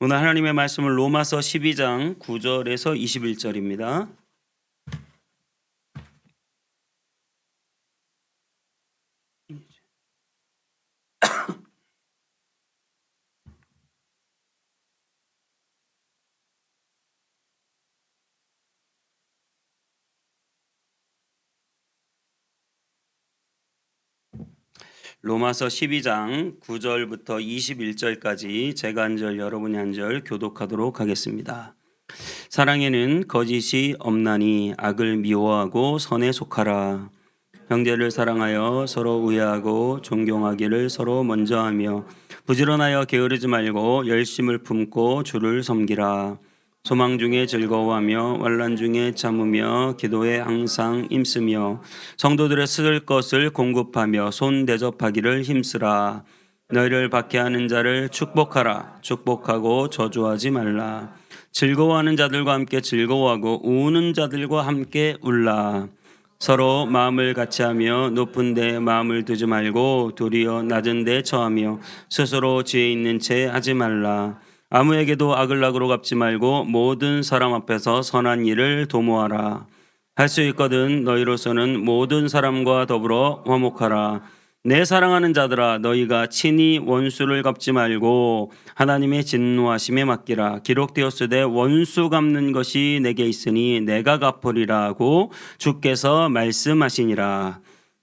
오늘 하나님의 말씀은 로마서 12장 9절에서 21절입니다. 로마서 12장 9절부터 21절까지 제가 한 절 여러분이 한 절 교독하도록 하겠습니다. 사랑에는 거짓이 없나니 악을 미워하고 선에 속하라. 형제를 사랑하여 서로 우애하고 존경하기를 서로 먼저 하며 부지런하여 게으르지 말고 열심을 품고 주를 섬기라. 소망 중에 즐거워하며 환난 중에 참으며 기도에 항상 힘쓰며 성도들의 쓸 것을 공급하며 손 대접하기를 힘쓰라. 너희를 박해하는 자를 축복하라. 축복하고 저주하지 말라. 즐거워하는 자들과 함께 즐거워하고 우는 자들과 함께 울라. 서로 마음을 같이하며 높은 데 마음을 두지 말고 도리어 낮은 데 처하며 스스로 지혜 있는 채 하지 말라. 아무에게도 악을 악으로 갚지 말고 모든 사람 앞에서 선한 일을 도모하라. 할 수 있거든 너희로서는 모든 사람과 더불어 화목하라. 내 사랑하는 자들아 너희가 친히 원수를 갚지 말고 하나님의 진노하심에 맡기라. 기록되었으되 원수 갚는 것이 내게 있으니 내가 갚으리라고 주께서 말씀하시니라.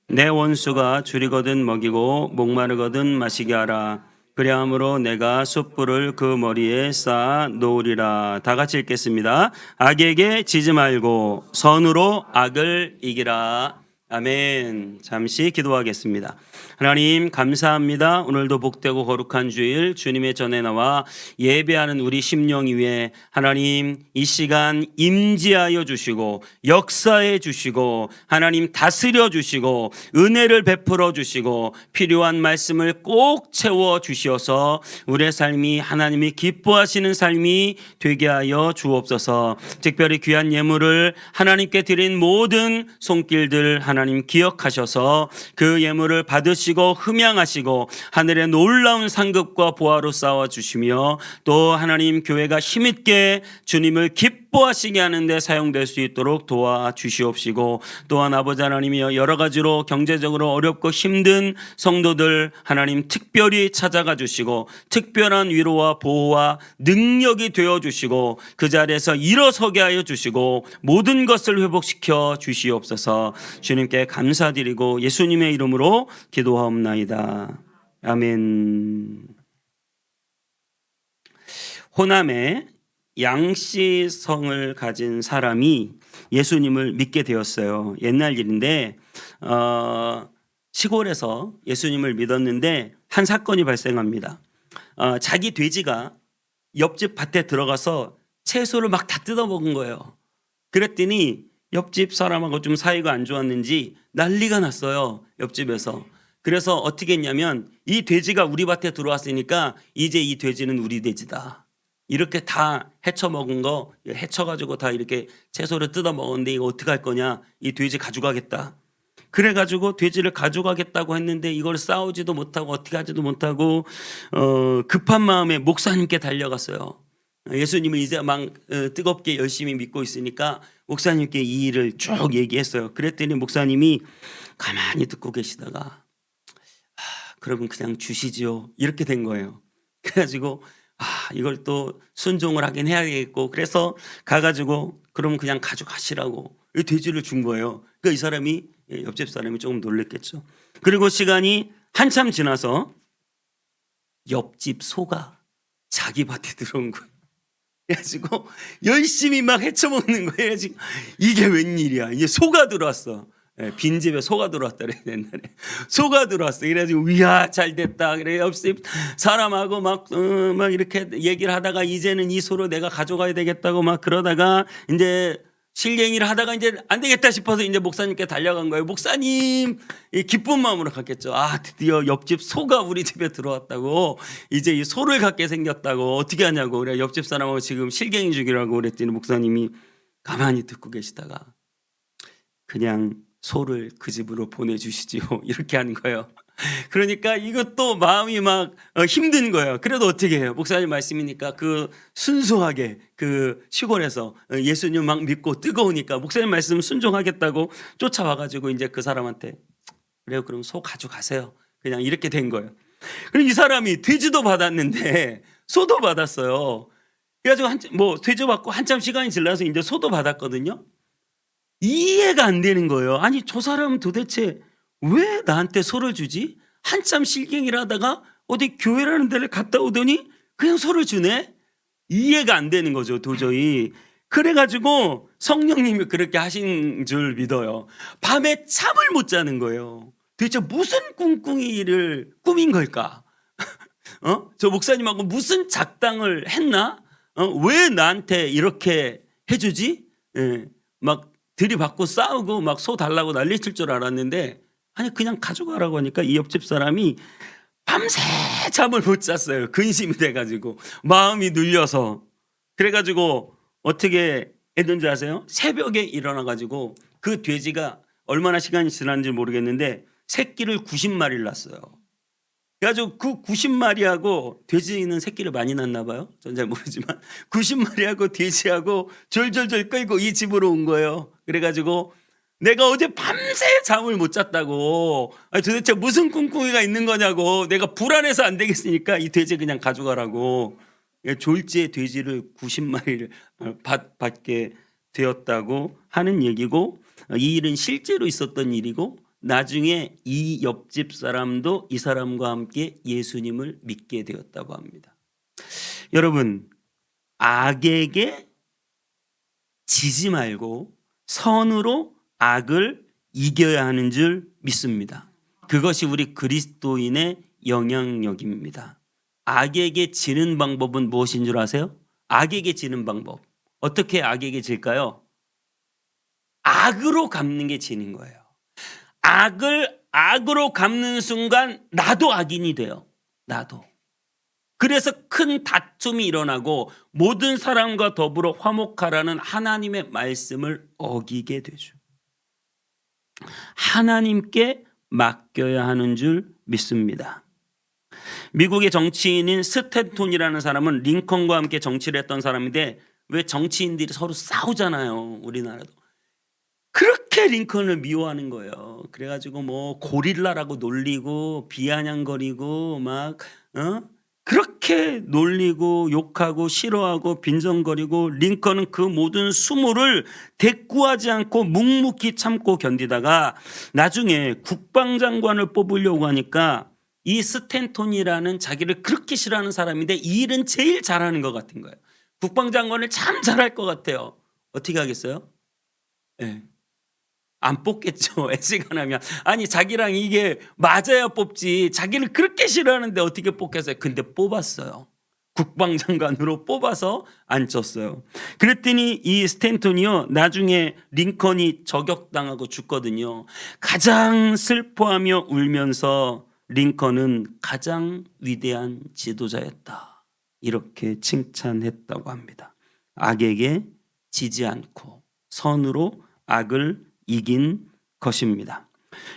내 원수가 줄이거든 먹이고 목마르거든 마시게 하라. 그리함으로 내가 숯불을 그 머리에 쌓아 놓으리라. 다 같이 읽겠습니다. 악에게 지지 말고 선으로 악을 이기라. 아멘. 잠시 기도하겠습니다. 하나님 감사합니다. 오늘도 복되고 거룩한 주일 주님의 전에 나와 예배하는 우리 심령 위에 하나님 이 시간 임재하여 주시고 역사해 주시고 하나님 다스려 주시고 은혜를 베풀어 주시고 필요한 말씀을 꼭 채워 주시어서 우리의 삶이 하나님이 기뻐하시는 삶이 되게 하여 주옵소서. 특별히 귀한 예물을 하나님께 드린 모든 손길들 하나님 기억하셔서 그 예물을 받으시고 흠양하시고 하늘의 놀라운 상급과 보화로 쌓아주시며 또 하나님 교회가 힘있게 주님을 기뻐하시게 하는데 사용될 수 있도록 도와주시옵시고 또한 아버지 하나님이여 여러 가지로 경제적으로 어렵고 힘든 성도들 하나님 특별히 찾아가 주시고 특별한 위로와 보호와 능력이 되어주시고 그 자리에서 일어서게 하여 주시고 모든 것을 회복시켜 주시옵소서. 주님께 감사드리고 예수님의 이름으로 기도하옵나이다. 아멘. 호남에 양씨성을 가진 사람이 예수님을 믿게 되었어요. 옛날 일인데 시골에서 예수님을 믿었는데 한 사건이 발생합니다. 자기 돼지가 옆집 밭에 들어가서 채소를 막 다 뜯어먹은 거예요. 그랬더니 옆집 사람하고 좀 사이가 안 좋았는지 난리가 났어요. 옆집에서. 그래서 어떻게 했냐면 이 돼지가 우리 밭에 들어왔으니까 이제 이 돼지는 우리 돼지다. 이렇게 다 헤쳐먹은 거 헤쳐가지고 다 이렇게 채소를 뜯어먹었는데 이거 어떻게 할 거냐. 이 돼지 가져가겠다. 그래가지고 돼지를 가져가겠다고 했는데 이걸 싸우지도 못하고 어떻게 하지도 못하고 급한 마음에 목사님께 달려갔어요. 예수님을 이제 막 뜨겁게 열심히 믿고 있으니까 목사님께 이 일을 쭉 얘기했어요. 그랬더니 목사님이 가만히 듣고 계시다가 그러면 그냥 주시지요. 이렇게 된 거예요. 그래가지고 이걸 또 순종을 하긴 해야겠고 그래서 가가지고 그럼 그냥 가져가시라고 이 돼지를 준 거예요. 그러니까 이 사람이 옆집 사람이 조금 놀랬겠죠. 그리고 시간이 한참 지나서 옆집 소가 자기 밭에 들어온 거예요. 그래가지고 열심히 막 헤쳐먹는 거예요. 지금 이게 웬일이야. 이제 소가 들어왔어. 빈집에 소가 들어왔다 그래 옛날에. 소가 들어왔어. 그래가지고 이야 잘 됐다. 그래 옆집 사람하고 막 이렇게 얘기를 하다가 이제는 이 소를 내가 가져가야 되겠다고 막 그러다가 이제 실갱이를 하다가 이제 안 되겠다 싶어서 이제 목사님께 달려간 거예요. 목사님 기쁜 마음으로 갔겠죠. 드디어 옆집 소가 우리 집에 들어왔다고 이제 이 소를 갖게 생겼다고 어떻게 하냐고 그래 옆집 사람하고 지금 실갱이 죽이라고 그랬더니 목사님이 가만히 듣고 계시다가 그냥 소를 그 집으로 보내주시지요. 이렇게 하는 거예요. 그러니까 이것도 마음이 막 힘든 거예요. 그래도 어떻게 해요? 목사님 말씀이니까 그 순수하게 그 시골에서 예수님 막 믿고 뜨거우니까 목사님 말씀 순종하겠다고 쫓아와가지고 이제 그 사람한테 그래요. 그럼 소 가져가세요. 그냥 이렇게 된 거예요. 그럼 이 사람이 돼지도 받았는데 소도 받았어요. 그래가지고 뭐 돼지 받고 한참 시간이 지나서 이제 소도 받았거든요. 이해가 안 되는 거예요. 아니 저 사람은 도대체 왜 나한테 소를 주지? 한참 실갱이를 하다가 어디 교회라는 데를 갔다 오더니 그냥 소를 주네? 이해가 안 되는 거죠 도저히. 그래가지고 성령님이 그렇게 하신 줄 믿어요. 밤에 잠을 못 자는 거예요. 도대체 무슨 꿍꿍이를 꾸민 걸까? 저 목사님하고 무슨 작당을 했나? 왜 나한테 이렇게 해주지? 예, 막 들이받고 싸우고 막 소 달라고 난리칠 줄 알았는데 아니 그냥 가져가라고 하니까 이 옆집 사람이 밤새 잠을 못 잤어요. 근심이 돼가지고 마음이 눌려서. 그래가지고 어떻게 했는지 아세요? 새벽에 일어나가지고 그 돼지가 얼마나 시간이 지났는지 모르겠는데 새끼를 90마리를 낳았어요. 그래가지고 그 90마리하고 돼지는 새끼를 많이 낳나 봐요. 전 잘 모르지만 90마리하고 돼지하고 졸졸졸 끌고 이 집으로 온 거예요. 그래가지고 내가 어제 밤새 잠을 못 잤다고. 아니 도대체 무슨 꿍꿍이가 있는 거냐고. 내가 불안해서 안 되겠으니까 이 돼지 그냥 가져가라고. 졸지에 돼지를 90마리를 받게 되었다고 하는 얘기고, 이 일은 실제로 있었던 일이고 나중에 이 옆집 사람도 이 사람과 함께 예수님을 믿게 되었다고 합니다. 여러분, 악에게 지지 말고 선으로 악을 이겨야 하는 줄 믿습니다. 그것이 우리 그리스도인의 영향력입니다. 악에게 지는 방법은 무엇인 줄 아세요? 악에게 지는 방법. 어떻게 악에게 질까요? 악으로 갚는 게 지는 거예요. 악을 악으로 갚는 순간 나도 악인이 돼요. 나도. 그래서 큰 다툼이 일어나고 모든 사람과 더불어 화목하라는 하나님의 말씀을 어기게 되죠. 하나님께 맡겨야 하는 줄 믿습니다. 미국의 정치인인 스탠톤이라는 사람은 링컨과 함께 정치를 했던 사람인데 왜 정치인들이 서로 싸우잖아요. 우리나라도. 그렇게 링컨을 미워하는 거예요. 그래가지고 뭐 고릴라라고 놀리고 비아냥거리고 막 그렇게 놀리고 욕하고 싫어하고 빈정거리고 링컨은 그 모든 수모를 대꾸하지 않고 묵묵히 참고 견디다가 나중에 국방장관을 뽑으려고 하니까 이 스탠톤이라는 자기를 그렇게 싫어하는 사람인데 이 일은 제일 잘하는 것 같은 거예요. 국방장관을 참 잘할 것 같아요. 어떻게 하겠어요? 네. 안 뽑겠죠. 애시간하면. 아니 자기랑 이게 맞아야 뽑지. 자기를 그렇게 싫어하는데 어떻게 뽑겠어요. 근데 뽑았어요. 국방장관으로 뽑아서 앉혔어요. 그랬더니 이 스탠턴이요 나중에 링컨이 저격당하고 죽거든요. 가장 슬퍼하며 울면서 링컨은 가장 위대한 지도자였다. 이렇게 칭찬했다고 합니다. 악에게 지지 않고 선으로 악을 이긴 것입니다.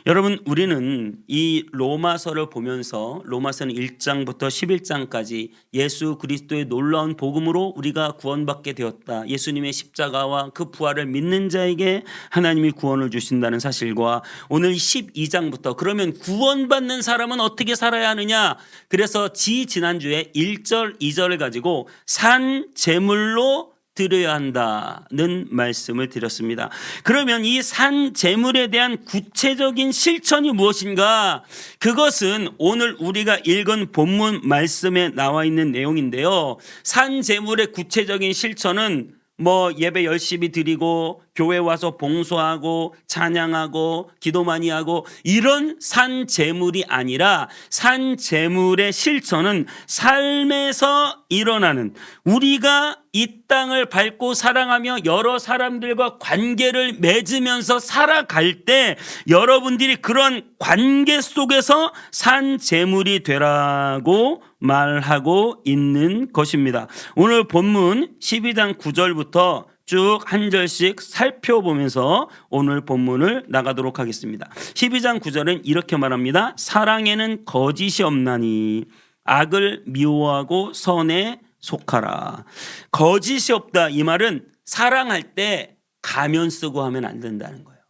여러분, 우리는 이 로마서를 보면서 로마서는 1장부터 11장까지 예수 그리스도의 놀라운 복음으로 우리가 구원받게 되었다. 예수님의 십자가와 그 부활을 믿는 자에게 하나님이 구원을 주신다는 사실과 오늘 12장부터 그러면 구원받는 사람은 어떻게 살아야 하느냐. 그래서 지난주에 1절 2절을 가지고 산 제물로 드려야 한다는 말씀을 드렸습니다. 그러면 이 산 제물에 대한 구체적인 실천이 무엇인가? 그것은 오늘 우리가 읽은 본문 말씀에 나와 있는 내용인데요. 산 제물의 구체적인 실천은 뭐 예배 열심히 드리고 교회 와서 봉사하고 찬양하고 기도 많이 하고 이런 산 제물이 아니라 산 제물의 실천은 삶에서 일어나는 우리가 이 땅을 밟고 사랑하며 여러 사람들과 관계를 맺으면서 살아갈 때 여러분들이 그런 관계 속에서 산 제물이 되라고 말하고 있는 것입니다. 오늘 본문 12장 9절부터 쭉 한 절씩 살펴보면서 오늘 본문을 나가도록 하겠습니다. 12장 9절은 이렇게 말합니다. 사랑에는 거짓이 없나니 악을 미워하고 선에 속하라. 거짓이 없다, 이 말은 사랑할 때 가면 쓰고 하면 안 된다는 거예요.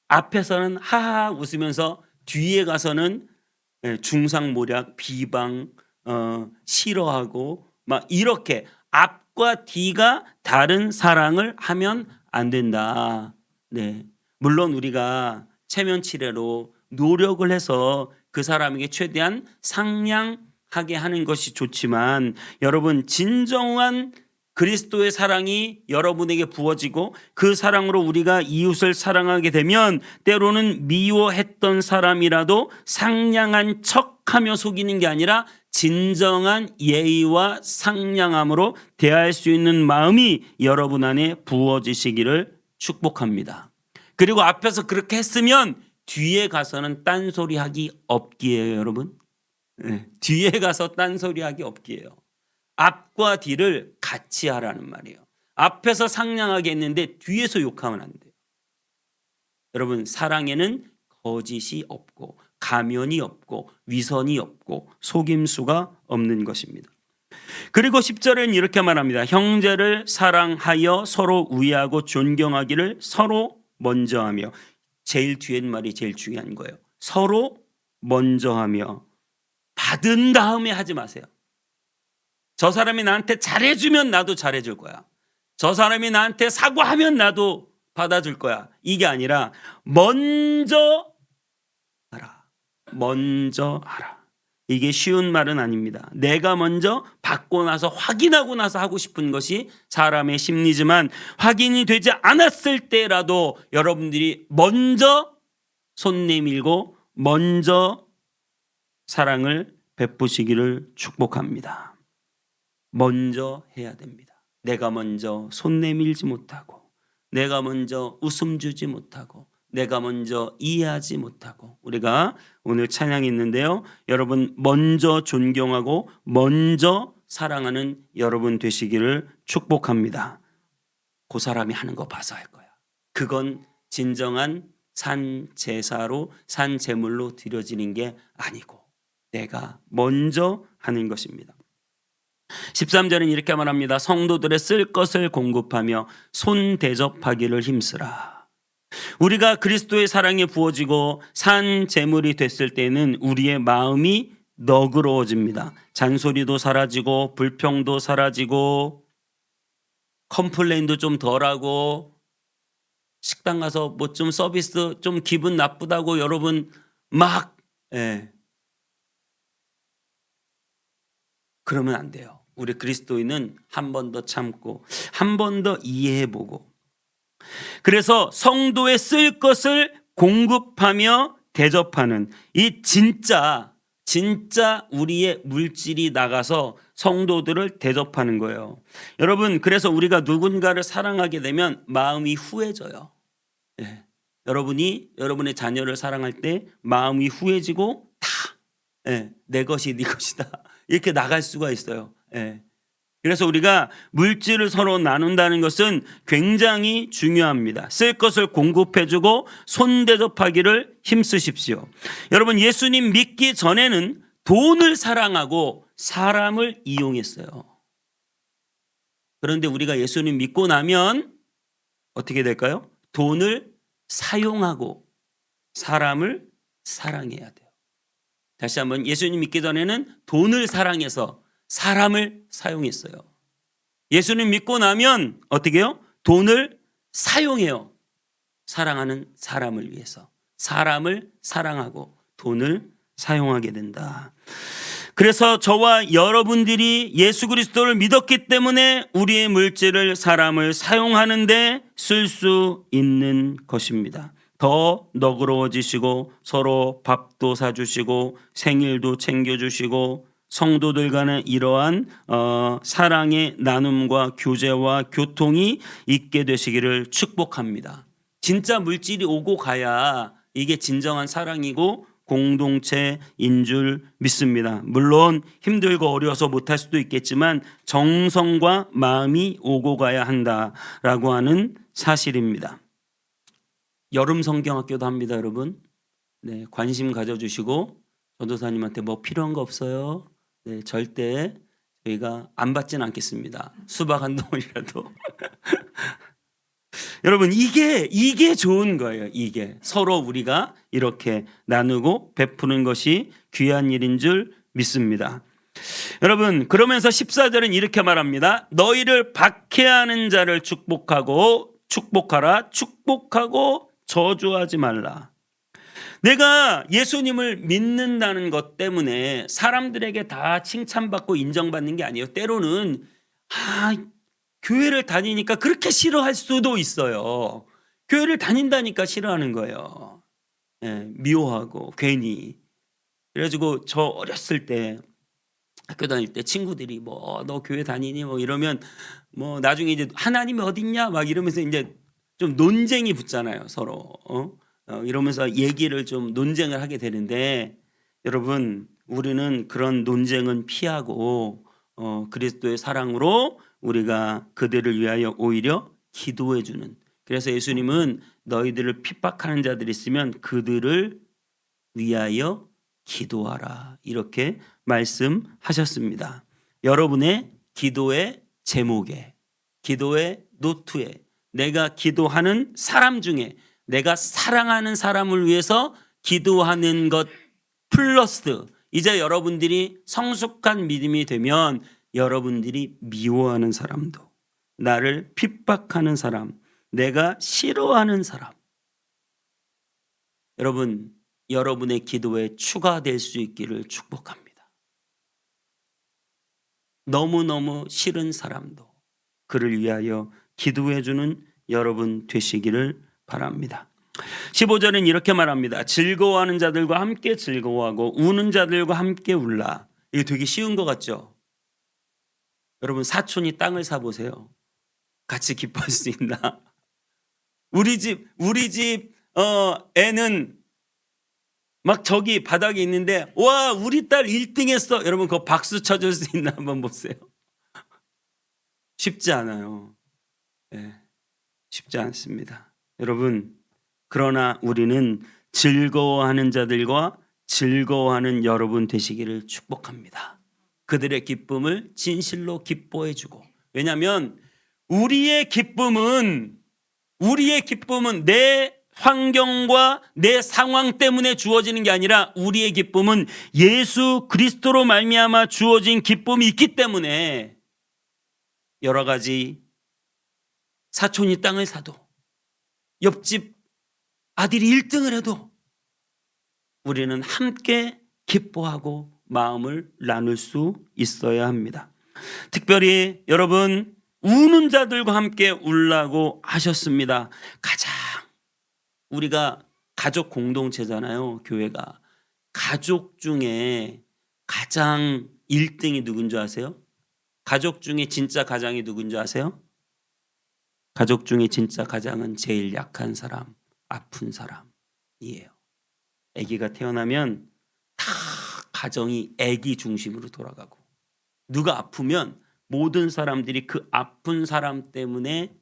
앞에서는 하하 웃으면서 뒤에 가서는 중상모략, 비방, 싫어하고 막 이렇게 앞과 뒤가 다른 사랑을 하면 안 된다. 네. 물론 우리가 체면치레로 노력을 해서 그 사람에게 최대한 상냥하게 하는 것이 좋지만, 여러분 진정한 그리스도의 사랑이 여러분에게 부어지고 그 사랑으로 우리가 이웃을 사랑하게 되면 때로는 미워했던 사람이라도 상냥한 척하며 속이는 게 아니라 진정한 예의와 상냥함으로 대할 수 있는 마음이 여러분 안에 부어지시기를 축복합니다. 그리고 앞에서 그렇게 했으면 뒤에 가서는 딴소리하기 없기예요, 여러분. 네, 뒤에 가서 딴소리하기 없기예요. 앞과 뒤를 같이 하라는 말이에요. 앞에서 상냥하게 했는데 뒤에서 욕하면 안 돼요. 여러분, 사랑에는 거짓이 없고 가면이 없고 위선이 없고 속임수가 없는 것입니다. 그리고 10절은 이렇게 말합니다. 형제를 사랑하여 서로 우애하고 존경하기를 서로 먼저 하며. 제일 뒤에 말이 제일 중요한 거예요. 서로 먼저 하며. 받은 다음에 하지 마세요. 저 사람이 나한테 잘해주면 나도 잘해줄 거야. 저 사람이 나한테 사과하면 나도 받아줄 거야. 이게 아니라 먼저 하라. 먼저 하라. 이게 쉬운 말은 아닙니다. 내가 먼저 받고 나서 확인하고 나서 하고 싶은 것이 사람의 심리지만, 확인이 되지 않았을 때라도 여러분들이 먼저 손 내밀고 먼저 사랑을 베푸시기를 축복합니다. 먼저 해야 됩니다. 내가 먼저 손 내밀지 못하고, 내가 먼저 웃음 주지 못하고, 내가 먼저 이해하지 못하고. 우리가 오늘 찬양이 있는데요, 여러분 먼저 존경하고 먼저 사랑하는 여러분 되시기를 축복합니다. 그 사람이 하는 거 봐서 할 거야. 그건 진정한 산 제사로, 산 제물로 드려지는 게 아니고 내가 먼저 하는 것입니다. 13절은 이렇게 말합니다. 성도들의 쓸 것을 공급하며 손 대접하기를 힘쓰라. 우리가 그리스도의 사랑에 부어지고 산 제물이 됐을 때는 우리의 마음이 너그러워집니다. 잔소리도 사라지고 불평도 사라지고 컴플레인도 좀 덜하고, 식당 가서 뭐 좀 서비스 좀 기분 나쁘다고 여러분 막 그러면 안 돼요. 우리 그리스도인은 한 번 더 참고 한 번 더 이해해보고, 그래서 성도의 쓸 것을 공급하며 대접하는 이 진짜 우리의 물질이 나가서 성도들을 대접하는 거예요. 여러분, 그래서 우리가 누군가를 사랑하게 되면 마음이 후해져요. 여러분이 여러분의 자녀를 사랑할 때 마음이 후해지고 다 내 것이 네 것이다 이렇게 나갈 수가 있어요. 그래서 우리가 물질을 서로 나눈다는 것은 굉장히 중요합니다. 쓸 것을 공급해주고 손대접하기를 힘쓰십시오. 여러분, 예수님 믿기 전에는 돈을 사랑하고 사람을 이용했어요. 그런데 우리가 예수님 믿고 나면 어떻게 될까요? 돈을 사용하고 사람을 사랑해야 돼요. 다시 한번, 예수님 믿기 전에는 돈을 사랑해서 사람을 사용했어요. 예수님 믿고 나면 어떻게 해요? 돈을 사용해요. 사랑하는 사람을 위해서. 사람을 사랑하고 돈을 사용하게 된다. 그래서 저와 여러분들이 예수 그리스도를 믿었기 때문에 우리의 물질을 사람을 사용하는데 쓸 수 있는 것입니다. 더 너그러워지시고 서로 밥도 사주시고 생일도 챙겨주시고 성도들 간의 이러한 사랑의 나눔과 교제와 교통이 있게 되시기를 축복합니다. 진짜 물질이 오고 가야 이게 진정한 사랑이고 공동체인 줄 믿습니다. 물론 힘들고 어려워서 못할 수도 있겠지만 정성과 마음이 오고 가야 한다라고 하는 사실입니다. 여름 성경학교도 합니다, 여러분. 네, 관심 가져주시고 전도사님한테 뭐 필요한 거 없어요? 네, 절대 저희가 안 받지는 않겠습니다. 수박 한 덩어리라도. 여러분 이게 좋은 거예요. 이게 서로 우리가 이렇게 나누고 베푸는 것이 귀한 일인 줄 믿습니다. 여러분 그러면서 14절은 이렇게 말합니다. 너희를 박해하는 자를 축복하라. 축복하고 저주하지 말라. 내가 예수님을 믿는다는 것 때문에 사람들에게 다 칭찬받고 인정받는 게 아니에요. 때로는 교회를 다니니까 그렇게 싫어할 수도 있어요. 교회를 다닌다니까 싫어하는 거예요. 예, 미워하고 괜히. 그래가지고 저 어렸을 때 학교 다닐 때 친구들이 뭐 너 교회 다니니 뭐 이러면 뭐 나중에 이제 하나님이 어딨냐 막 이러면서 이제 좀 논쟁이 붙잖아요, 서로. 이러면서 얘기를 좀 논쟁을 하게 되는데 여러분 우리는 그런 논쟁은 피하고 그리스도의 사랑으로 우리가 그들을 위하여 오히려 기도해 주는. 그래서 예수님은 너희들을 핍박하는 자들이 있으면 그들을 위하여 기도하라 이렇게 말씀하셨습니다. 여러분의 기도의 제목에, 기도의 노트에, 내가 기도하는 사람 중에 내가 사랑하는 사람을 위해서 기도하는 것 플러스 이제 여러분들이 성숙한 믿음이 되면 여러분들이 미워하는 사람도, 나를 핍박하는 사람, 내가 싫어하는 사람, 여러분 여러분의 기도에 추가될 수 있기를 축복합니다. 너무너무 싫은 사람도 그를 위하여 기도해 주는 여러분 되시기를 바랍니다. 15절은 이렇게 말합니다. 즐거워하는 자들과 함께 즐거워하고 우는 자들과 함께 울라. 이게 되게 쉬운 것 같죠? 여러분 사촌이 땅을 사보세요. 같이 기뻐할 수 있나? 우리 집 애는 막 저기 바닥에 있는데 와 우리 딸 1등 했어. 여러분 그거 박수 쳐줄 수 있나 한번 보세요. 쉽지 않아요. 네, 쉽지 않습니다. 여러분 그러나 우리는 즐거워하는 자들과 즐거워하는 여러분 되시기를 축복합니다. 그들의 기쁨을 진실로 기뻐해 주고, 왜냐하면 우리의 기쁨은 내 환경과 내 상황 때문에 주어지는 게 아니라 우리의 기쁨은 예수 그리스도로 말미암아 주어진 기쁨이 있기 때문에 여러 가지 사촌이 땅을 사도 옆집 아들이 1등을 해도 우리는 함께 기뻐하고 마음을 나눌 수 있어야 합니다. 특별히 여러분 우는 자들과 함께 울라고 하셨습니다. 가장 우리가 가족 공동체잖아요. 교회가. 가족 중에 가장 1등이 누군지 아세요? 가족 중에 진짜 가장이 누군지 아세요? 가족 중에 진짜 가장은 제일 약한 사람, 아픈 사람이에요. 아기가 태어나면 다 가정이 아기 중심으로 돌아가고 누가 아프면 모든 사람들이 그 아픈 사람 때문에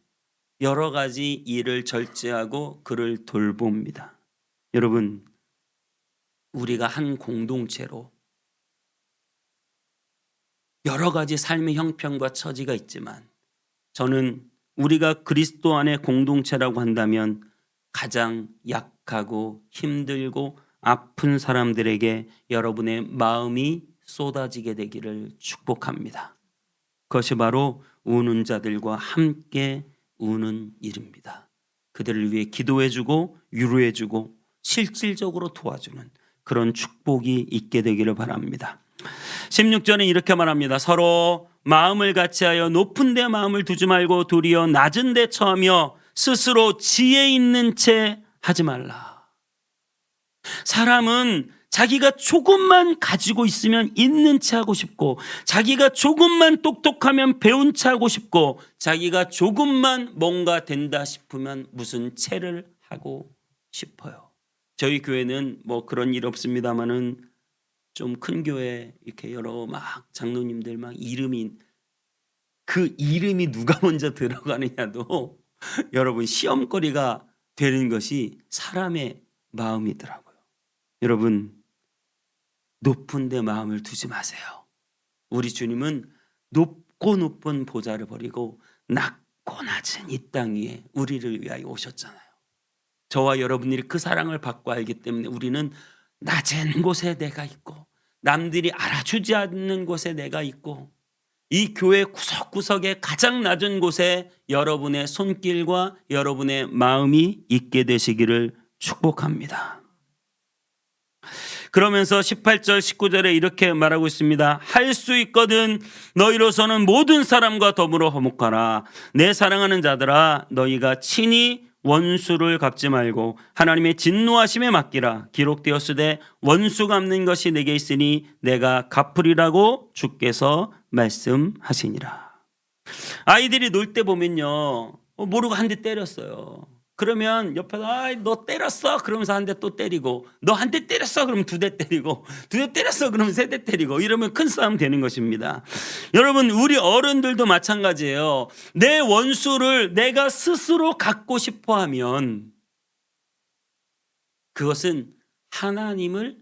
여러 가지 일을 절제하고 그를 돌봅니다. 여러분 우리가 한 공동체로 여러 가지 삶의 형편과 처지가 있지만 저는 우리가 그리스도 안의 공동체라고 한다면 가장 약하고 힘들고 아픈 사람들에게 여러분의 마음이 쏟아지게 되기를 축복합니다. 그것이 바로 우는 자들과 함께 우는 일입니다. 그들을 위해 기도해주고 위로해주고 실질적으로 도와주는 그런 축복이 있게 되기를 바랍니다. 16절은 이렇게 말합니다. 서로 마음을 같이하여 높은 데 마음을 두지 말고 도리어 낮은 데 처하며 스스로 지혜 있는 채 하지 말라. 사람은 자기가 조금만 가지고 있으면 있는 채 하고 싶고 자기가 조금만 똑똑하면 배운 채 하고 싶고 자기가 조금만 뭔가 된다 싶으면 무슨 채를 하고 싶어요. 저희 교회는 뭐 그런 일 없습니다마는 좀 큰 교회 이렇게 여러 막 장로님들 막 이름이 그 이름이 누가 먼저 들어가느냐도 여러분 시험거리가 되는 것이 사람의 마음이더라고요. 여러분 높은 데 마음을 두지 마세요. 우리 주님은 높고 높은 보좌를 버리고 낮고 낮은 이 땅 위에 우리를 위하여 오셨잖아요. 저와 여러분들이 그 사랑을 받고 알기 때문에 우리는 낮은 곳에 내가 있고 남들이 알아주지 않는 곳에 내가 있고 이 교회 구석구석에 가장 낮은 곳에 여러분의 손길과 여러분의 마음이 있게 되시기를 축복합니다. 그러면서 18절 19절에 이렇게 말하고 있습니다. 할 수 있거든 너희로서는 모든 사람과 더불어 화목하라. 내 사랑하는 자들아 너희가 친히 원수를 갚지 말고 하나님의 진노하심에 맡기라. 기록되었으되 원수 갚는 것이 내게 있으니 내가 갚으리라고 주께서 말씀하시니라. 아이들이 놀 때 보면요 모르고 한 대 때렸어요. 그러면 옆에서 너 때렸어 그러면서 한 대 또 때리고 너 한 대 때렸어 그러면 두 대 때리고 두 대 때렸어 그러면 세 대 때리고 이러면 큰 싸움 되는 것입니다. 여러분 우리 어른들도 마찬가지예요. 내 원수를 내가 스스로 갖고 싶어 하면 그것은 하나님을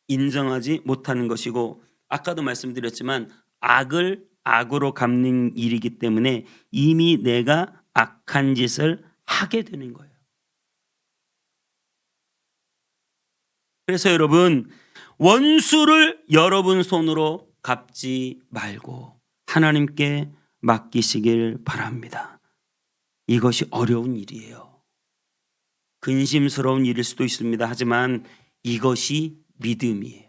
인정하지 못하는 것이고 아까도 말씀드렸지만 악을 악으로 갚는 일이기 때문에 이미 내가 악한 짓을 하게 되는 거예요. 그래서 여러분 원수를 여러분 손으로 갚지 말고 하나님께 맡기시길 바랍니다. 이것이 어려운 일이에요. 근심스러운 일일 수도 있습니다. 하지만 이것이 믿음이에요.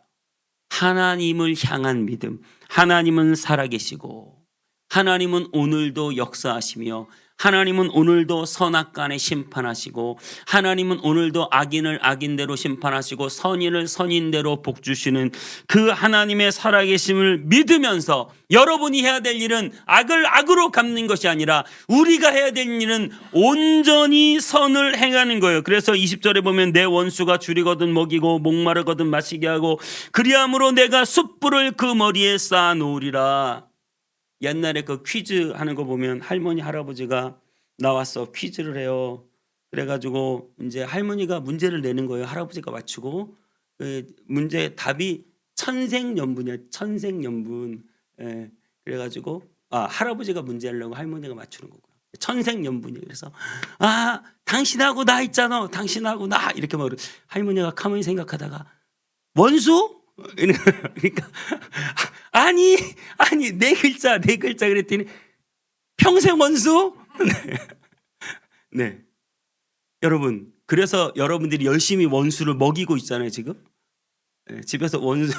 하나님을 향한 믿음. 하나님은 살아계시고 하나님은 오늘도 역사하시며 하나님은 오늘도 선악간에 심판하시고 하나님은 오늘도 악인을 악인대로 심판하시고 선인을 선인대로 복주시는 그 하나님의 살아계심을 믿으면서 여러분이 해야 될 일은 악을 악으로 갚는 것이 아니라 우리가 해야 될 일은 온전히 선을 행하는 거예요. 그래서 20절에 보면 내 원수가 줄이거든 먹이고 목마르거든 마시게 하고 그리함으로 내가 숯불을 그 머리에 쌓아 놓으리라. 옛날에 그 퀴즈 하는 거 보면 할머니 할아버지가 나와서 퀴즈를 해요. 그래가지고 이제 할머니가 문제를 내는 거예요. 할아버지가 맞추고 그 문제 답이 천생연분이에요. 천생연분. 예. 그래가지고 할아버지가 문제를 내고 할머니가 맞추는 거고요. 천생연분이에요. 그래서 당신하고 나 있잖아. 당신하고 나 이렇게 막 할머니가 가만히 생각하다가 원수? 그러니까 아니 네 글자 그랬더니 평생 원수? 네. 여러분 그래서 여러분들이 열심히 원수를 먹이고 있잖아요 지금. 네, 집에서 원수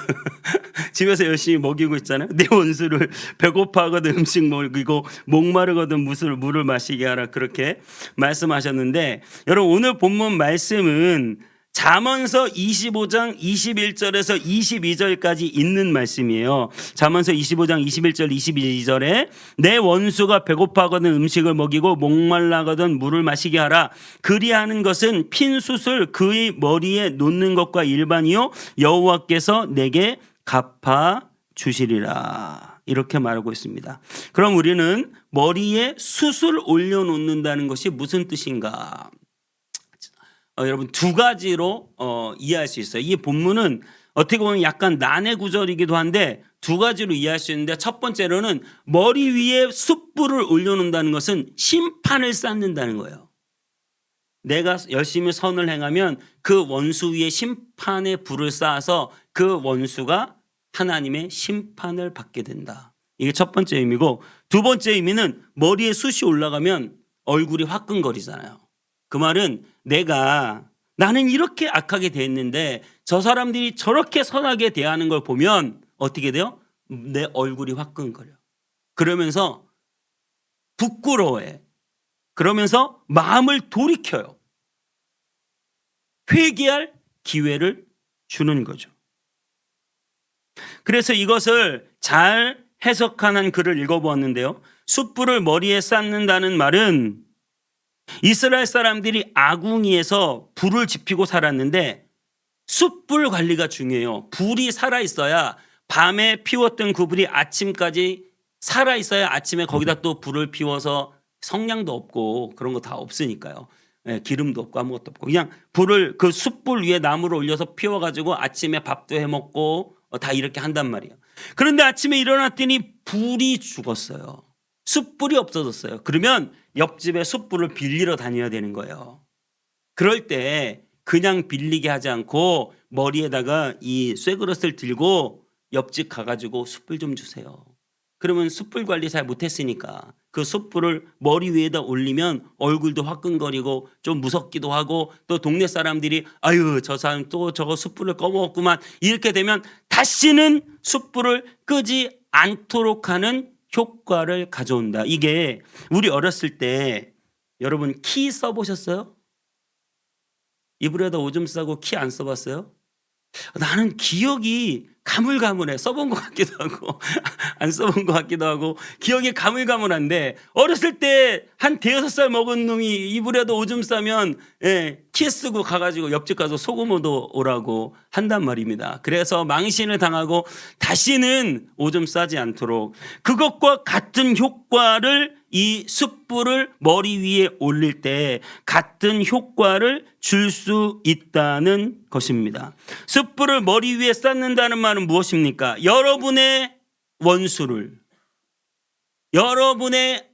집에서 열심히 먹이고 있잖아요. 내 원수를 배고파하거든 음식 먹이고 목마르거든 물을 마시게 하라 그렇게 말씀하셨는데 여러분 오늘 본문 말씀은 잠언서 25장 21절에서 22절까지 있는 말씀이에요. 잠언서 25장 21절 22절에 내 원수가 배고파하거든 음식을 먹이고 목말라거든 물을 마시게 하라. 그리하는 것은 핀 숯을 그의 머리에 놓는 것과 일반이요 여호와께서 내게 갚아 주시리라. 이렇게 말하고 있습니다. 그럼 우리는 머리에 숯을 올려놓는다는 것이 무슨 뜻인가? 여러분 두 가지로 이해할 수 있어요. 이 본문은 어떻게 보면 약간 난해 구절이기도 한데 두 가지로 이해할 수 있는데 첫 번째로는 머리 위에 숯불을 올려놓는다는 것은 심판을 쌓는다는 거예요. 내가 열심히 선을 행하면 그 원수 위에 심판의 불을 쌓아서 그 원수가 하나님의 심판을 받게 된다. 이게 첫 번째 의미고 두 번째 의미는 머리에 숯이 올라가면 얼굴이 화끈거리잖아요. 그 말은 나는 이렇게 악하게 대했는데 저 사람들이 저렇게 선하게 대하는 걸 보면 어떻게 돼요? 내 얼굴이 화끈거려. 그러면서 부끄러워해. 그러면서 마음을 돌이켜요. 회개할 기회를 주는 거죠. 그래서 이것을 잘 해석하는 글을 읽어보았는데요. 숯불을 머리에 쌓는다는 말은 이스라엘 사람들이 아궁이에서 불을 지피고 살았는데 숯불 관리가 중요해요. 불이 살아있어야 밤에 피웠던 그 불이 아침까지 살아있어야 아침에 거기다 또 불을 피워서 성냥도 없고 그런 거 다 없으니까요. 예, 기름도 없고 아무것도 없고 그냥 불을 그 숯불 위에 나무를 올려서 피워가지고 아침에 밥도 해 먹고 다 이렇게 한단 말이에요. 그런데 아침에 일어났더니 불이 죽었어요. 숯불이 없어졌어요. 그러면 옆집에 숯불을 빌리러 다녀야 되는 거예요. 그럴 때 그냥 빌리게 하지 않고 머리에다가 이 쇠그릇을 들고 옆집 가가지고 숯불 좀 주세요. 그러면 숯불 관리 잘 못했으니까 그 숯불을 머리 위에다 올리면 얼굴도 화끈거리고 좀 무섭기도 하고 또 동네 사람들이 아유 저 사람 또 저거 숯불을 꺼먹었구만 이렇게 되면 다시는 숯불을 끄지 않도록 하는 효과를 가져온다. 이게 우리 어렸을 때 여러분 키 써보셨어요? 이불에다 오줌 싸고 키 안 써봤어요? 나는 기억이 가물가물해. 써본 것 같기도 하고 안 써본 것 같기도 하고 기억이 가물가물한데 어렸을 때 한 대여섯 살 먹은 놈이 이불에다 오줌 싸면 키 쓰고 가가지고 옆집 가서 소금 얻어 오라고 한단 말입니다. 그래서 망신을 당하고 다시는 오줌 싸지 않도록 그것과 같은 효과를 이 숯불을 머리 위에 올릴 때 같은 효과를 줄 수 있다는 것입니다. 숯불을 머리 위에 쌓는다는 말은 무엇입니까? 여러분의 원수를, 여러분의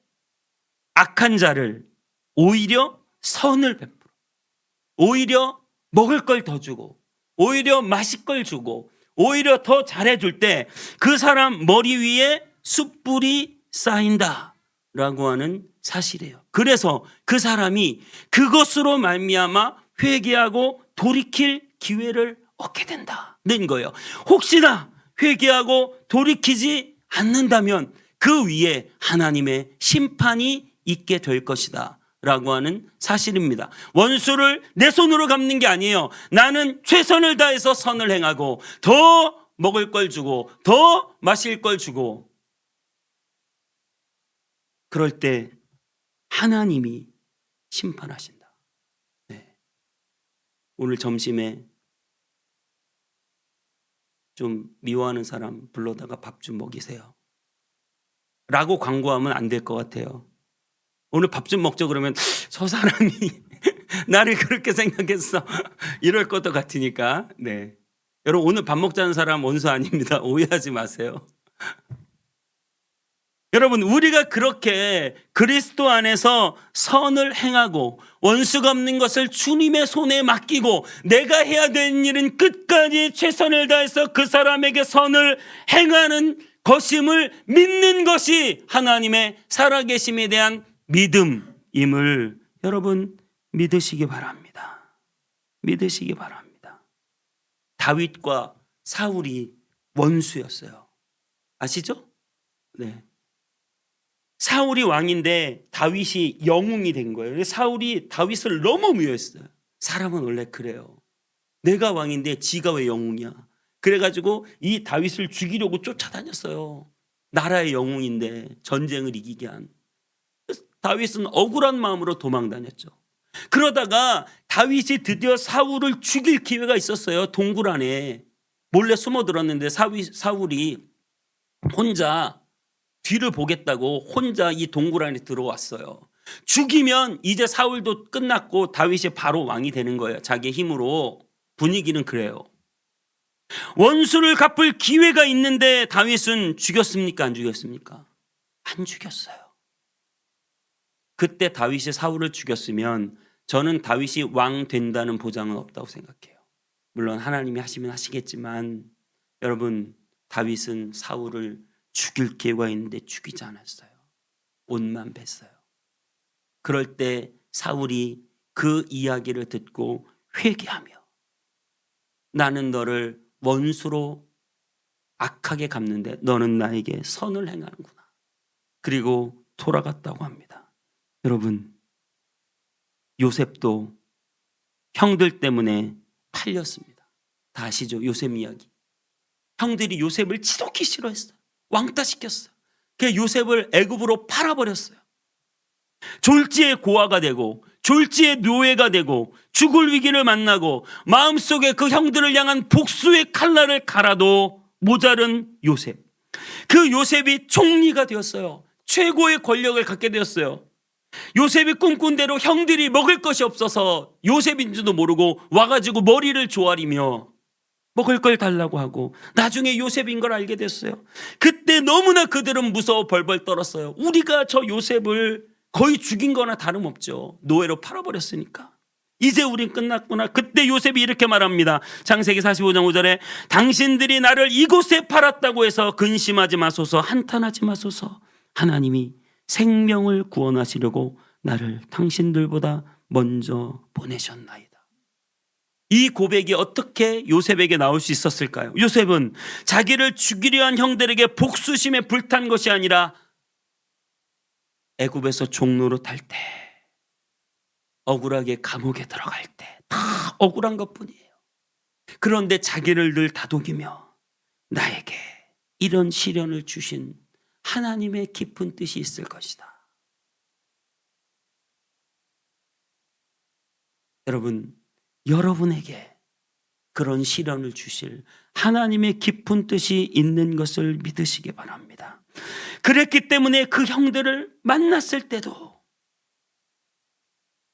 악한 자를 오히려 선을 베풀어, 오히려 먹을 걸 더 주고, 오히려 마실 걸 주고, 오히려 더 잘해줄 때 그 사람 머리 위에 숯불이 쌓인다라고 하는 사실이에요. 그래서 그 사람이 그것으로 말미암아 회개하고 돌이킬 기회를 얻게 된다는 거예요. 혹시나 회개하고 돌이키지 않는다면 그 위에 하나님의 심판이 있게 될 것이다 라고 하는 사실입니다. 원수를 내 손으로 갚는 게 아니에요. 나는 최선을 다해서 선을 행하고 더 먹을 걸 주고 더 마실 걸 주고 그럴 때 하나님이 심판하신다. 네. 오늘 점심에 좀 미워하는 사람 불러다가 밥 좀 먹이세요 라고 광고하면 안 될 것 같아요. 오늘 밥 좀 먹죠 그러면 저 사람이 나를 그렇게 생각했어 이럴 것도 같으니까. 네. 여러분 오늘 밥 먹자는 사람 원수 아닙니다. 오해하지 마세요. 여러분 우리가 그렇게 그리스도 안에서 선을 행하고 원수가 없는 것을 주님의 손에 맡기고 내가 해야 되는 일은 끝까지 최선을 다해서 그 사람에게 선을 행하는 것임을 믿는 것이 하나님의 살아계심에 대한 믿음임을 여러분 믿으시기 바랍니다. 믿으시기 바랍니다. 다윗과 사울이 원수였어요. 아시죠? 네. 사울이 왕인데 다윗이 영웅이 된 거예요. 사울이 다윗을 너무 미워했어요. 사람은 원래 그래요. 내가 왕인데 지가 왜 영웅이야. 그래가지고 이 다윗을 죽이려고 쫓아다녔어요. 나라의 영웅인데 전쟁을 이기게 한. 다윗은 억울한 마음으로 도망다녔죠. 그러다가 다윗이 드디어 사울을 죽일 기회가 있었어요. 동굴 안에 몰래 숨어들었는데 사울이 혼자 뒤를 보겠다고 혼자 이 동굴 안에 들어왔어요. 죽이면 이제 사울도 끝났고 다윗이 바로 왕이 되는 거예요. 자기 힘으로. 분위기는 그래요. 원수를 갚을 기회가 있는데 다윗은 죽였습니까? 안 죽였습니까? 안 죽였어요. 그때 다윗이 사울을 죽였으면 저는 다윗이 왕 된다는 보장은 없다고 생각해요. 물론 하나님이 하시면 하시겠지만 여러분 다윗은 사울을 죽일 기회가 있는데 죽이지 않았어요. 옷만 뺐어요. 그럴 때 사울이 그 이야기를 듣고 회개하며 나는 너를 원수로 악하게 갚는데 너는 나에게 선을 행하는구나. 그리고 돌아갔다고 합니다. 여러분 요셉도 형들 때문에 팔렸습니다. 다 아시죠? 요셉 이야기. 형들이 요셉을 지독히 싫어했어요. 왕따시켰어요. 그 요셉을 애굽으로 팔아버렸어요. 졸지의 고아가 되고 졸지의 노예가 되고 죽을 위기를 만나고 마음속에 그 형들을 향한 복수의 칼날을 갈아도 모자른 요셉. 그 요셉이 총리가 되었어요. 최고의 권력을 갖게 되었어요. 요셉이 꿈꾼 대로 형들이 먹을 것이 없어서 요셉인지도 모르고 와가지고 머리를 조아리며 먹을 걸 달라고 하고 나중에 요셉인 걸 알게 됐어요. 그때 너무나 그들은 무서워 벌벌 떨었어요. 우리가 저 요셉을 거의 죽인 거나 다름없죠. 노예로 팔아버렸으니까. 이제 우린 끝났구나. 그때 요셉이 이렇게 말합니다. 창세기 45장 5절에 당신들이 나를 이곳에 팔았다고 해서 근심하지 마소서, 한탄하지 마소서. 하나님이 생명을 구원하시려고 나를 당신들보다 먼저 보내셨나이다. 이 고백이 어떻게 요셉에게 나올 수 있었을까요? 요셉은 자기를 죽이려 한 형들에게 복수심에 불탄 것이 아니라 애굽에서 종로로 탈 때, 억울하게 감옥에 들어갈 때 다 억울한 것뿐이에요. 그런데 자기를 늘 다독이며 나에게 이런 시련을 주신 하나님의 깊은 뜻이 있을 것이다. 여러분, 여러분에게 그런 시련을 주실 하나님의 깊은 뜻이 있는 것을 믿으시기 바랍니다. 그랬기 때문에 그 형들을 만났을 때도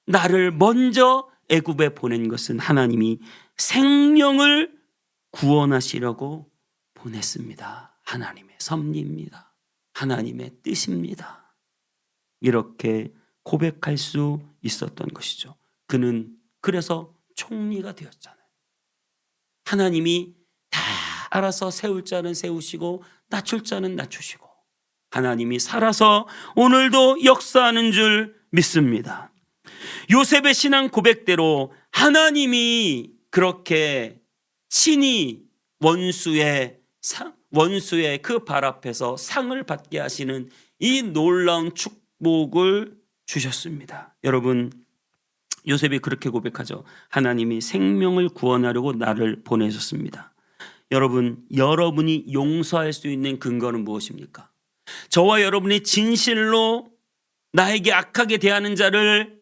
나를 먼저 애굽에 보낸 것은 하나님이 생명을 구원하시려고 보냈습니다. 하나님의 섭리입니다. 하나님의 뜻입니다. 이렇게 고백할 수 있었던 것이죠. 그는 그래서 총리가 되었잖아요. 하나님이 다 알아서 세울 자는 세우시고 낮출 자는 낮추시고 하나님이 살아서 오늘도 역사하는 줄 믿습니다. 요셉의 신앙 고백대로 하나님이 그렇게 친히 원수의 그 발 앞에서 상을 받게 하시는 이 놀라운 축복을 주셨습니다. 여러분, 요셉이 그렇게 고백하죠. 하나님이 생명을 구원하려고 나를 보내셨습니다. 여러분, 여러분이 용서할 수 있는 근거는 무엇입니까? 저와 여러분이 진실로 나에게 악하게 대하는 자를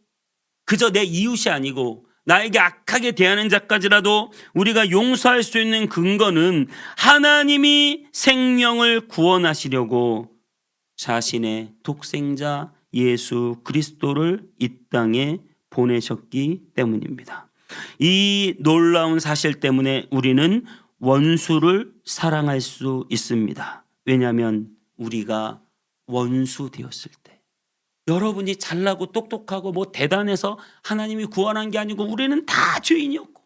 그저 내 이웃이 아니고 나에게 악하게 대하는 자까지라도 우리가 용서할 수 있는 근거는 하나님이 생명을 구원하시려고 자신의 독생자 예수 그리스도를 이 땅에 보내셨기 때문입니다. 이 놀라운 사실 때문에 우리는 원수를 사랑할 수 있습니다. 왜냐하면 우리가 원수 되었을 때, 여러분이 잘나고 똑똑하고 뭐 대단해서 하나님이 구원한 게 아니고 우리는 다 죄인이었고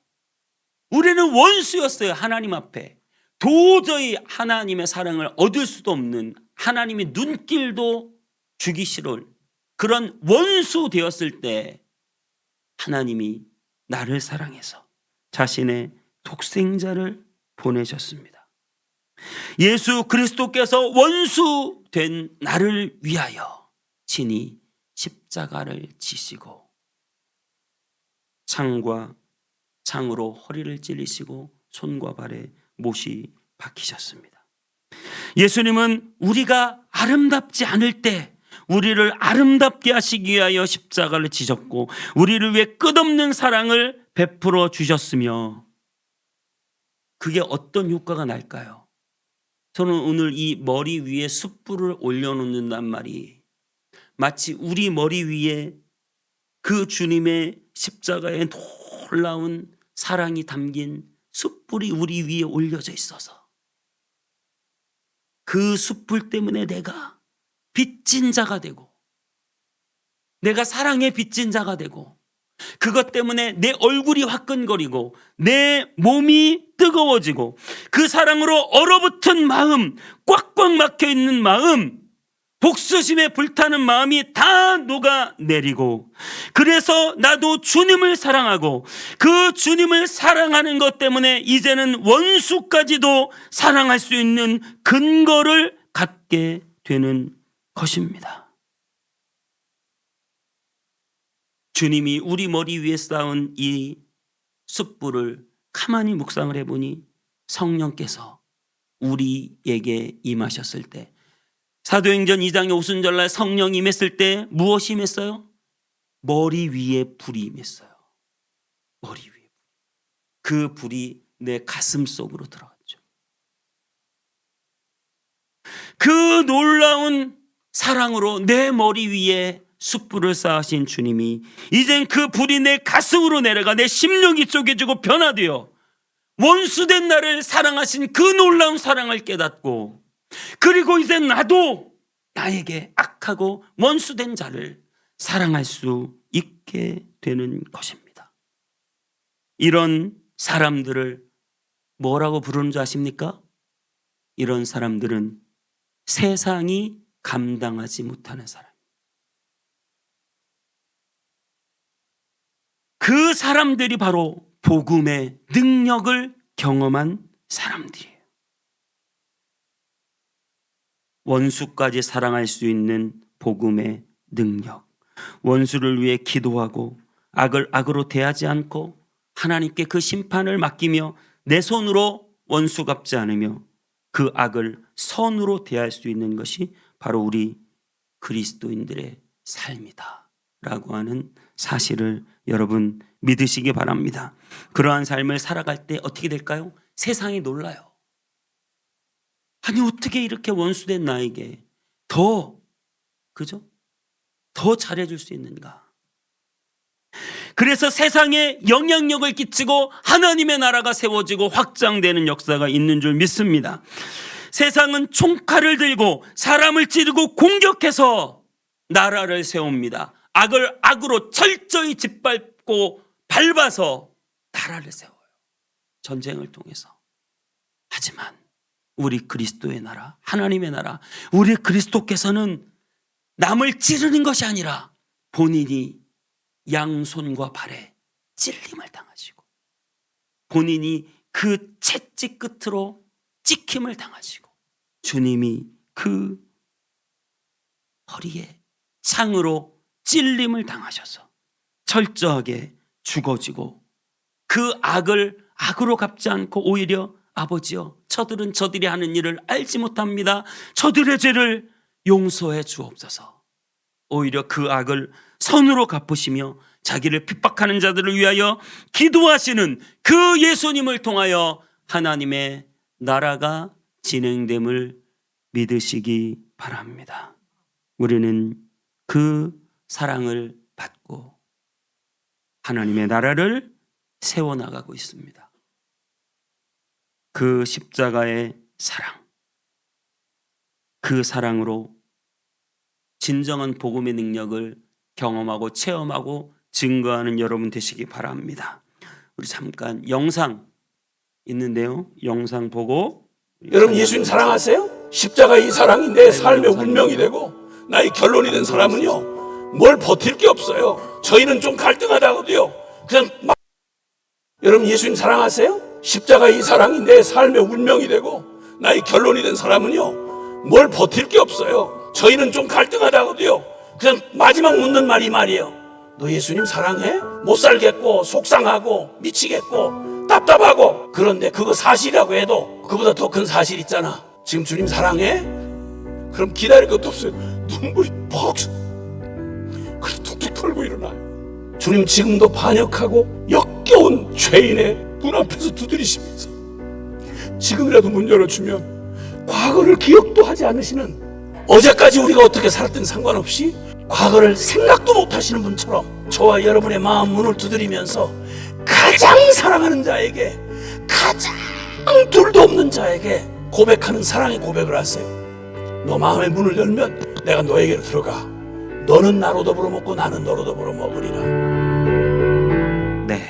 우리는 원수였어요. 하나님 앞에 도저히 하나님의 사랑을 얻을 수도 없는, 하나님이 눈길도 주기 싫을 그런 원수 되었을 때 하나님이 나를 사랑해서 자신의 독생자를 보내셨습니다. 예수 그리스도께서 원수 된 나를 위하여 친히 십자가를 지시고 창과 창으로 허리를 찔리시고 손과 발에 못이 박히셨습니다. 예수님은 우리가 아름답지 않을 때 우리를 아름답게 하시기 위하여 십자가를 지셨고 우리를 위해 끝없는 사랑을 베풀어 주셨으며, 그게 어떤 효과가 날까요? 저는 오늘 이 머리 위에 숯불을 올려놓는단 말이 마치 우리 머리 위에 그 주님의 십자가의 놀라운 사랑이 담긴 숯불이 우리 위에 올려져 있어서 그 숯불 때문에 내가 빚진 자가 되고 내가 사랑에 빚진 자가 되고 그것 때문에 내 얼굴이 화끈거리고 내 몸이 뜨거워지고 그 사랑으로 얼어붙은 마음, 꽉꽉 막혀있는 마음, 복수심에 불타는 마음이 다 녹아내리고, 그래서 나도 주님을 사랑하고 그 주님을 사랑하는 것 때문에 이제는 원수까지도 사랑할 수 있는 근거를 갖게 되는 것입니다. 주님이 우리 머리 위에 쌓은 이 숯불을 가만히 묵상을 해보니 성령께서 우리에게 임하셨을 때 사도행전 2장의 오순절날 성령이 임했을 때 무엇이 임했어요? 머리 위에 불이 임했어요. 머리 위에. 그 불이 내 가슴 속으로 들어갔죠. 그 놀라운 사랑으로 내 머리 위에 숯불을 쌓으신 주님이 이젠 그 불이 내 가슴으로 내려가 내 심령이 쪼개지고 변화되어 원수된 나를 사랑하신 그 놀라운 사랑을 깨닫고, 그리고 이제 나도 나에게 악하고 원수된 자를 사랑할 수 있게 되는 것입니다. 이런 사람들을 뭐라고 부르는 줄 아십니까? 이런 사람들은 세상이 감당하지 못하는 사람. 그 사람들이 바로 복음의 능력을 경험한 사람들이에요. 원수까지 사랑할 수 있는 복음의 능력. 원수를 위해 기도하고 악을 악으로 대하지 않고 하나님께 그 심판을 맡기며 내 손으로 원수 갚지 않으며 그 악을 선으로 대할 수 있는 것이 바로 우리 그리스도인들의 삶이다 라고 하는 사실을 여러분 믿으시기 바랍니다. 그러한 삶을 살아갈 때 어떻게 될까요? 세상이 놀라요. 아니 어떻게 이렇게 원수된 나에게 더 잘해줄 수 있는가? 그래서 세상에 영향력을 끼치고 하나님의 나라가 세워지고 확장되는 역사가 있는 줄 믿습니다. 세상은 총칼을 들고 사람을 찌르고 공격해서 나라를 세웁니다. 악을 악으로 철저히 짓밟고 밟아서 나라를 세워요. 전쟁을 통해서. 하지만 우리 그리스도의 나라, 하나님의 나라, 우리 그리스도께서는 남을 찌르는 것이 아니라 본인이 양손과 발에 찔림을 당하시고 본인이 그 채찍 끝으로 찍힘을 당하시고 주님이 그 허리에 창으로 찔림을 당하셔서 철저하게 죽어지고 그 악을 악으로 갚지 않고 오히려 아버지여 저들은 저들이 하는 일을 알지 못합니다. 저들의 죄를 용서해 주옵소서. 오히려 그 악을 선으로 갚으시며 자기를 핍박하는 자들을 위하여 기도하시는 그 예수님을 통하여 하나님의 나라가 진행됨을 믿으시기 바랍니다. 우리는 그 사랑을 받고 하나님의 나라를 세워나가고 있습니다. 그 십자가의 사랑, 그 사랑으로 진정한 복음의 능력을 경험하고 체험하고 증거하는 여러분 되시기 바랍니다. 우리 잠깐 영상 있는데요. 영상 보고 여러분 예수님 사랑하세요? 십자가의 이 사랑이 내 삶의 운명이 되고 나의 결론이 된 사람은요 뭘 버틸 게 없어요. 저희는 좀 갈등하다고도요 그냥 막. 여러분 예수님 사랑하세요? 십자가의 이 사랑이 내 삶의 운명이 되고 나의 결론이 된 사람은요 뭘 버틸 게 없어요. 저희는 좀 갈등하다고도요 그냥 마지막 묻는 말이 말이에요. 너 예수님 사랑해? 못 살겠고 속상하고 미치겠고 답답하고. 그런데 그거 사실이라고 해도 그보다 더 큰 사실 있잖아. 지금 주님 사랑해? 그럼 기다릴 것도 없어요. 눈물이 퍽 그래서 툭툭 털고 일어나요. 주님 지금도 반역하고 역겨운 죄인의 문 앞에서 두드리시면서 지금이라도 문 열어주면 과거를 기억도 하지 않으시는, 어제까지 우리가 어떻게 살았든 상관없이 과거를 생각도 못하시는 분처럼 저와 여러분의 마음 문을 두드리면서 가장 사랑하는 자에게, 가장 둘도 없는 자에게 고백하는 사랑의 고백을 하세요. 너 마음의 문을 열면 내가 너에게로 들어가. 너는 나로 더불어 먹고 나는 너로 더불어 먹으리라. 네,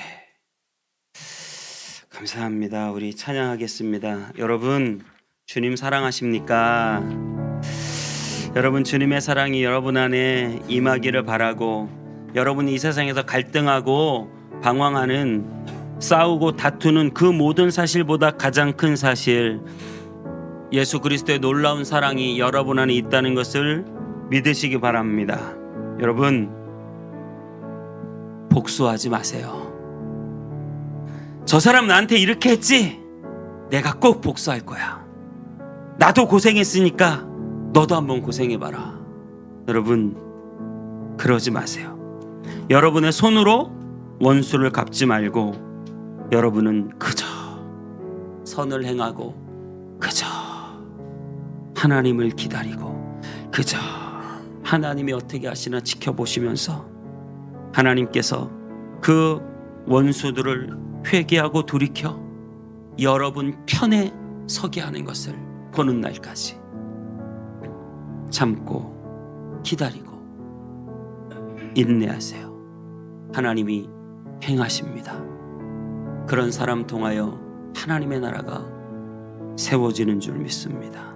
감사합니다. 우리 찬양하겠습니다. 여러분 주님 사랑하십니까? 여러분 주님의 사랑이 여러분 안에 임하기를 바라고, 여러분이 이 세상에서 갈등하고 방황하는, 싸우고 다투는 그 모든 사실보다 가장 큰 사실, 예수 그리스도의 놀라운 사랑이 여러분 안에 있다는 것을 믿으시기 바랍니다. 여러분 복수하지 마세요. 저 사람 나한테 이렇게 했지? 내가 꼭 복수할 거야. 나도 고생했으니까 너도 한번 고생해봐라. 여러분, 그러지 마세요. 여러분의 손으로 원수를 갚지 말고 여러분은 그저 선을 행하고 그저 하나님을 기다리고 그저 하나님이 어떻게 하시나 지켜보시면서 하나님께서 그 원수들을 회개하고 돌이켜 여러분 편에 서게 하는 것을 보는 날까지 참고 기다리고 인내하세요. 하나님이 행하십니다. 그런 사람 통하여 하나님의 나라가 세워지는 줄 믿습니다.